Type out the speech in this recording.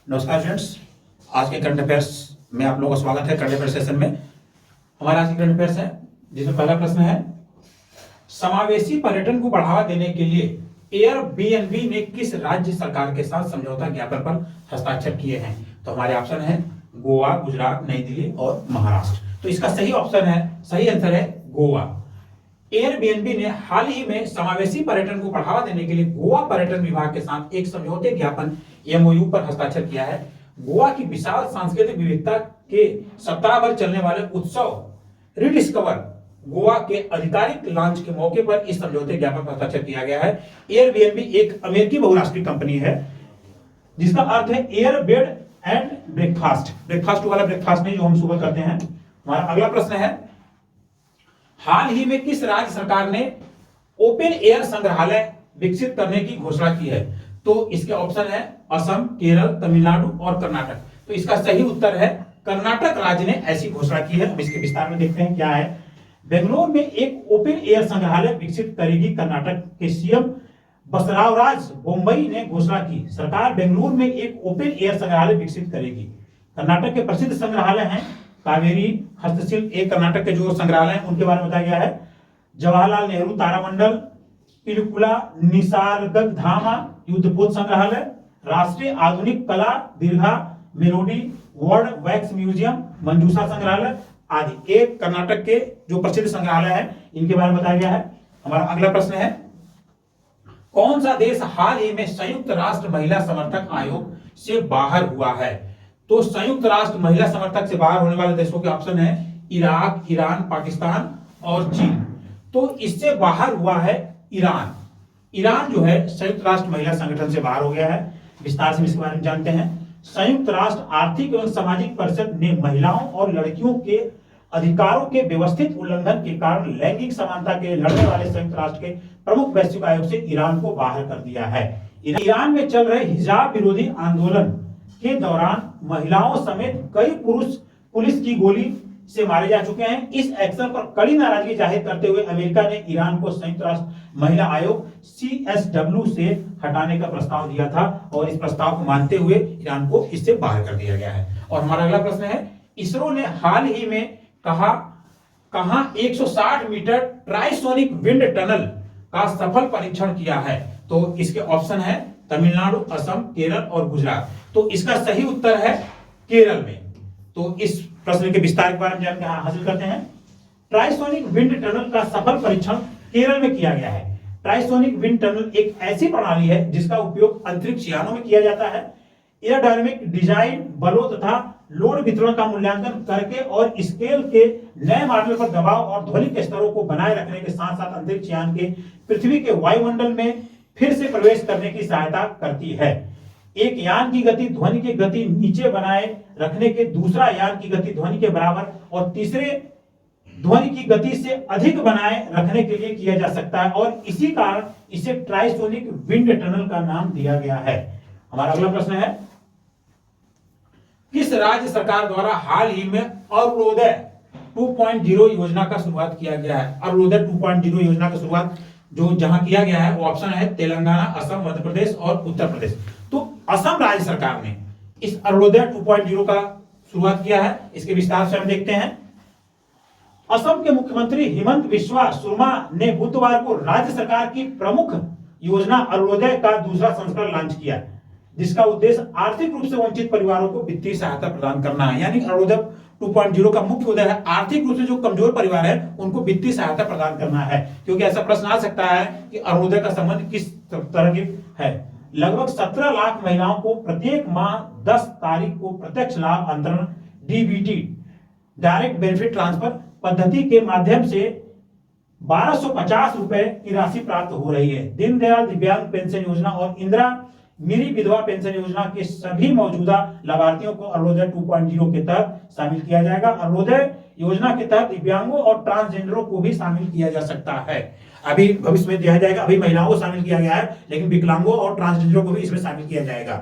नमस्कार फ्रेंड्स, आज के करंट अफेयर्स में आप लोगों का स्वागत है। करंट अफेयर सेशन में हमारा आज के करंट अफेयर्स है, जिसमें पहला प्रश्न है, समावेशी पर्यटन को बढ़ावा देने के लिए एयरबीएनबी ने किस राज्य सरकार के साथ समझौता ज्ञापन पर हस्ताक्षर किए हैं? तो हमारे ऑप्शन है गोवा, गुजरात, नई दिल्ली और महाराष्ट्र। तो इसका सही आंसर है गोवा। एयरबीएनबी ने हाल ही में समावेशी पर्यटन को बढ़ावा देने के लिए गोवा पर्यटन विभाग के साथ एक समझौते ज्ञापन एमओयू पर हस्ताक्षर किया है। गोवा की विशाल सांस्कृतिक विविधता के सप्ताह भर चलने वाले उत्सव रिडिस्कवर गोवा के आधिकारिक लॉन्च के मौके पर इस समझौते ज्ञापन पर हस्ताक्षर किया गया है। एयरबीएनबी एक अमेरिकी बहुराष्ट्रीय कंपनी है, जिसका अर्थ है एयर बेड एंड ब्रेकफास्ट वाला ब्रेकफास्ट नहीं जो हम सुबह करते हैं। हमारा अगला प्रश्न है, हाल ही में किस राज्य सरकार ने ओपन एयर संग्रहालय विकसित करने की घोषणा की है? तो इसके ऑप्शन है असम, केरल, तमिलनाडु और कर्नाटक। तो इसका सही उत्तर है कर्नाटक राज्य ने ऐसी घोषणा की है। अब इसके विस्तार में देखते हैं क्या है। बेंगलुरु में एक ओपन एयर संग्रहालय विकसित करेगी कर्नाटक के सीएम बसवराज बोम्मई ने घोषणा की। सरकार बेंगलुरु में एक ओपन एयर संग्रहालय विकसित करेगी। कर्नाटक के प्रसिद्ध संग्रहालय हैं कावेरी हस्तशिल्प, एक कर्नाटक के जो संग्रहालय हैं उनके बारे में बताया गया है। जवाहरलाल नेहरू तारामंडल, पिलकुला निसर्गधाम युद्धपोत संग्रहालय, राष्ट्रीय आधुनिक कला दीर्घा मेलोडी वर्ल्ड वैक्स म्यूजियम, मंजूषा संग्रहालय आदि एक कर्नाटक के जो प्रसिद्ध संग्रहालय है इनके बारे में बताया गया है। हमारा अगला प्रश्न है, कौन सा देश हाल ही में संयुक्त राष्ट्र महिला समर्थक आयोग से बाहर हुआ है? तो संयुक्त राष्ट्र महिला समर्थक से बाहर होने वाले देशों के ऑप्शन है इराक, ईरान, पाकिस्तान और चीन। तो इससे बाहर हुआ है ईरान। ईरान जो है संयुक्त राष्ट्र महिला संगठन से बाहर हो गया है। विस्तार से इसके बारे में जानते हैं। संयुक्त राष्ट्र आर्थिक एवं सामाजिक परिषद ने महिलाओं और लड़कियों के अधिकारों के व्यवस्थित उल्लंघन के कारण लैंगिक समानता के लड़ने वाले संयुक्त राष्ट्र के प्रमुख वैश्विक आयोग से ईरान को बाहर कर दिया है। ईरान में चल रहे हिजाब विरोधी आंदोलन के दौरान महिलाओं समेत कई पुरुष पुलिस की गोली से मारे जा चुके हैं। इस एक्शन पर कड़ी नाराजगी जाहिर करते हुए अमेरिका ने ईरान को संयुक्त राष्ट्र महिला आयोग CSW से हटाने का प्रस्ताव दिया था और इस प्रस्ताव को मानते हुए ईरान को इससे बाहर कर दिया गया है। और हमारा अगला प्रश्न है, इसरो ने हाल ही में कहां 160 मीटर ट्राइसोनिक विंड टनल का सफल परीक्षण किया है? तो इसके ऑप्शन है तमिलनाडु, असम, केरल और गुजरात। तो इसका सही उत्तर है केरल में। तो इस प्रश्न के विस्तार के बारे में जानकारी हासिल करते हैं। ट्राइसोनिक विंड टनल का सफल परीक्षण केरल में किया गया है। ट्राइसोनिक विंड टनल एक ऐसी प्रणाली है जिसका उपयोग अंतरिक्ष यानों में किया जाता है। एयरोडायनामिक डिजाइन, बलों तथा लोड वितरण का मूल्यांकन करके और स्केल के नए मॉडल पर दबाव और ध्वनि के स्तरों को बनाए रखने के साथ साथ अंतरिक्ष यान के पृथ्वी के वायुमंडल में फिर से प्रवेश करने की सहायता करती है। एक यान की गति ध्वनि की गति नीचे बनाए रखने के, दूसरा यान की गति ध्वनि के बराबर और तीसरे ध्वनि की गति से अधिक बनाए रखने के लिए किया जा सकता है और इसी कारण इसे ट्राइसोनिक विंड टनल का नाम दिया गया है। हमारा अगला प्रश्न है, किस राज्य सरकार द्वारा हाल ही में अरुणोदय 2.0 योजना का शुरुआत किया गया है? अरुणोदय 2.0 योजना का शुरुआत जो जहां किया गया है वो ऑप्शन है तेलंगाना, असम, मध्य प्रदेश और उत्तर प्रदेश। तो असम राज्य सरकार ने इस अरुणोदय 2.0 का शुरुआत किया है। इसके विस्तार से हम देखते हैं। असम के मुख्यमंत्री हिमंत बिस्वा शर्मा ने बुधवार को राज्य सरकार की प्रमुख योजना अरुणोदय का दूसरा संस्करण लॉन्च किया, जिसका उद्देश्य आर्थिक रूप से वंचित परिवारों को वित्तीय सहायता प्रदान करना है। यानी अरुणोदय 2.0 का मुख्य उद्देश्य है आर्थिक रूप से जो कमजोर परिवार है उनको वित्तीय सहायता प्रदान करना है। क्योंकि ऐसा प्रश्न आ सकता है कि अरुणोदय का संबंध किस तरह की है। लगभग 17 लाख महिलाओं को प्रत्येक माह 10 तारीख को प्रत्यक्ष लाभ अंतरण DBT डायरेक्ट बेनिफिट ट्रांसफर पद्धति के माध्यम से 1250 रुपए की राशि प्राप्त हो रही है। दीनदयाल दिव्यांग पेंशन योजना और इंदिरा मिरी विधवा पेंशन योजना के सभी मौजूदा लाभार्थियों को अरुणोदय 2.0 के तहत शामिल किया जाएगा। अरुणोदय योजना के तहत दिव्यांगों और ट्रांसजेंडरों को भी शामिल किया जा सकता है। अभी भविष्य में दिया जाएगा। अभी महिलाओं को शामिल किया गया है, लेकिन विकलांगों और ट्रांसजेंडरों को भी इसमें शामिल किया जाएगा।